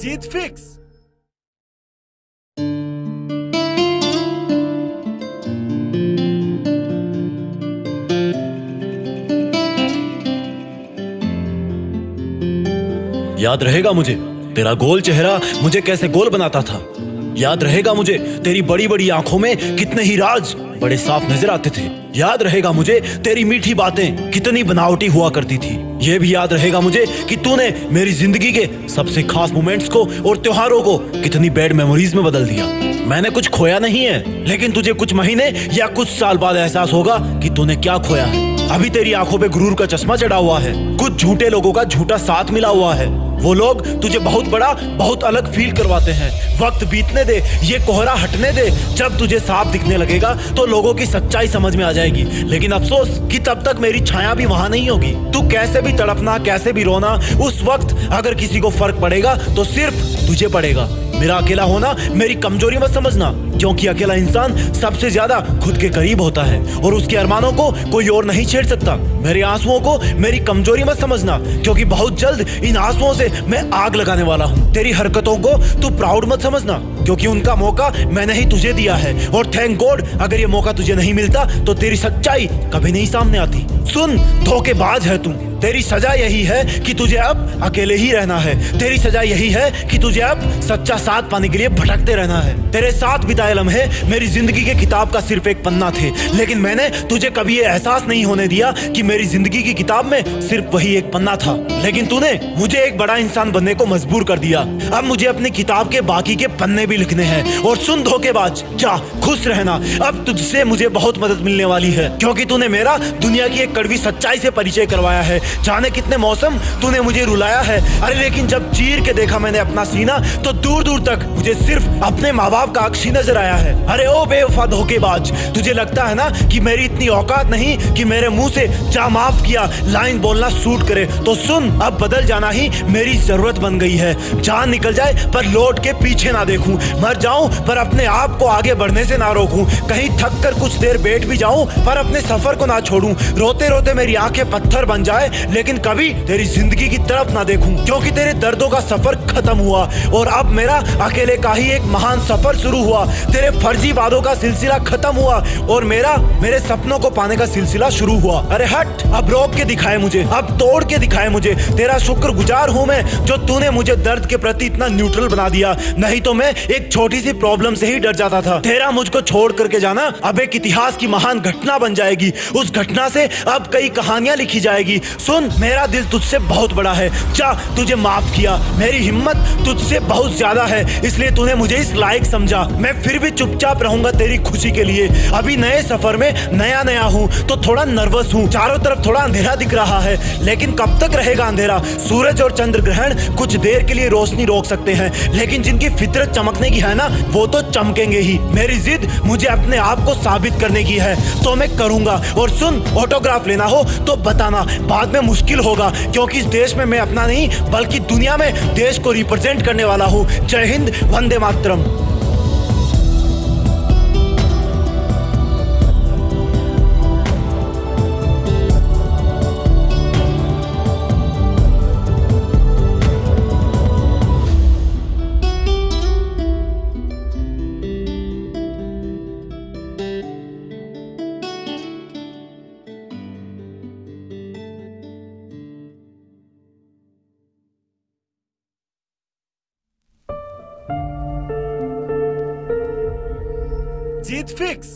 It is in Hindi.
जीत फिक्स। याद रहेगा मुझे तेरा गोल चेहरा मुझे कैसे गोल बनाता था। याद रहेगा मुझे तेरी बड़ी बड़ी आंखों में कितने ही राज बड़े साफ नजर आते थे। याद रहेगा मुझे तेरी मीठी बातें कितनी बनावटी हुआ करती थी। ये भी याद रहेगा मुझे कि तूने मेरी जिंदगी के सबसे खास मोमेंट्स को और त्योहारों को कितनी बैड मेमोरीज में बदल दिया। मैंने कुछ खोया नहीं है, लेकिन तुझे कुछ महीने या कुछ साल बाद एहसास होगा कि तूने क्या खोया है। अभी तेरी आंखों पे गुरूर का चश्मा चढ़ा हुआ है, कुछ झूठे लोगों का झूठा साथ मिला हुआ है। वो लोग तुझे बहुत बड़ा बहुत अलग फील करवाते हैं। वक्त बीतने दे, ये कोहरा हटने दे। जब तुझे साफ दिखने लगेगा तो लोगों की सच्चाई समझ में आ जाएगी। लेकिन अफसोस कि तब तक मेरी छाया भी वहां नहीं होगी। तू कैसे भी तड़पना, कैसे भी रोना, उस वक्त अगर किसी को फर्क पड़ेगा तो सिर्फ तुझे पड़ेगा। मेरा अकेला होना मेरी कमजोरी मत समझना, क्योंकि अकेला इंसान सबसे ज्यादा खुद के करीब होता है और उसके अरमानों को कोई और नहीं छेड़ सकता। मेरे आंसुओं को मेरी कमजोरी मत समझना, क्योंकि बहुत जल्द इन आंसुओं से मैं आग लगाने वाला हूँ। तेरी हरकतों को तू प्राउड मत समझना, क्योंकि उनका मौका मैंने ही तुझे दिया है। और थैंक गॉड अगर ये मौका तुझे नहीं मिलता तो तेरी सच्चाई कभी नहीं सामने आती। सुन, धोखेबाज है तू। तेरी सजा यही है कि तुझे अब अकेले ही रहना है। तेरी सजा यही है कि तुझे अब सच्चा साथ पाने के लिए भटकते रहना है। तेरे साथ बिताए लम्हे मेरी जिंदगी के किताब का सिर्फ एक पन्ना थे, लेकिन मैंने तुझे कभी ये एहसास नहीं होने दिया कि मेरी जिंदगी की किताब में सिर्फ वही एक पन्ना था। लेकिन तूने मुझे एक बड़ा इंसान बनने को मजबूर कर दिया। अब मुझे अपनी किताब के बाकी के पन्ने भी लिखने हैं। और सुन धोखेबाज, जा खुश रहना, अब तुझसे मुझे बहुत मदद मिलने वाली है, क्योंकि तूने मेरा दुनिया की एक कड़वी सच्चाई से परिचय करवाया है। जाने कितने मौसम तूने मुझे रुलाया है। अरे लेकिन जब चीर के देखा मैंने अपना सीना तो दूर दूर तक मुझे सिर्फ अपने माँ बाप का अक्ष ही नजर आया है। अरे ओ बेवफा धोखेबाज, तुझे लगता है ना कि मेरी इतनी औकात नहीं कि मेरे मुंह से जा माफ किया लाइन बोलना सूट करे। तो सुन, अब बदल जाना ही मेरी जरूरत बन गई है। जान निकल जाए पर लौट के पीछे ना देखूं, मर जाऊं पर अपने आप को आगे बढ़ने से ना रोकूं, कहीं थक कर कुछ देर बैठ भी जाऊं पर अपने सफर को ना छोड़ूं। रोते रोते मेरी आंखें पत्थर बन जाए, लेकिन कभी तेरी जिंदगी की तरफ ना देखूं, क्योंकि तेरे दर्दों का सफर खत्म हुआ और अब मेरा अकेले का ही एक महान सफर शुरू हुआ। तेरे फर्जी वादों का सिलसिला खत्म हुआ और मेरे सपनों को पाने का सिलसिला शुरू हुआ। अरे हट, अब रोक के दिखाए मुझे, अब तोड़ के दिखाए मुझे। तेरा शुक्रगुजार हूं मैं जो तूने मुझे दर्द के प्रति इतना न्यूट्रल बना दिया, नहीं तो मैं एक छोटी सी प्रॉब्लम से ही डर जाता था। तेरा मुझको छोड़ करके जाना अब एक इतिहास की महान घटना बन जाएगी। उस घटना से अब कई कहानियां लिखी जाएगी। सुन, मेरा दिल तुझसे बहुत बड़ा है। जा, तुझे माफ किया। मेरी हिम्मत तुझसे बहुत ज्यादा है, इसलिए तूने मुझे इस लायक समझा। मैं फिर भी चुपचाप रहूंगा तेरी खुशी के लिए। अभी नए सफर में नया नया हूँ तो थोड़ा नर्वस हूँ। चारों तरफ थोड़ा अंधेरा दिख रहा है, लेकिन कब तक रहेगा अंधेरा? सूरज और चंद्र ग्रहण कुछ देर के लिए रोशनी रोक सकते हैं, लेकिन जिनकी फितरत चमकने की है ना, वो तो चमकेंगे ही। मेरी जिद मुझे अपने आप को साबित करने की है, तो मैं करूंगा। और सुन, ऑटोग्राफ लेना हो तो बताना, बाद में मुश्किल होगा, क्योंकि इस देश में मैं अपना नहीं बल्कि दुनिया में देश को रिप्रेजेंट करने वाला हूँ। जय हिंद, वंदे मातरम। जीत फिक्स।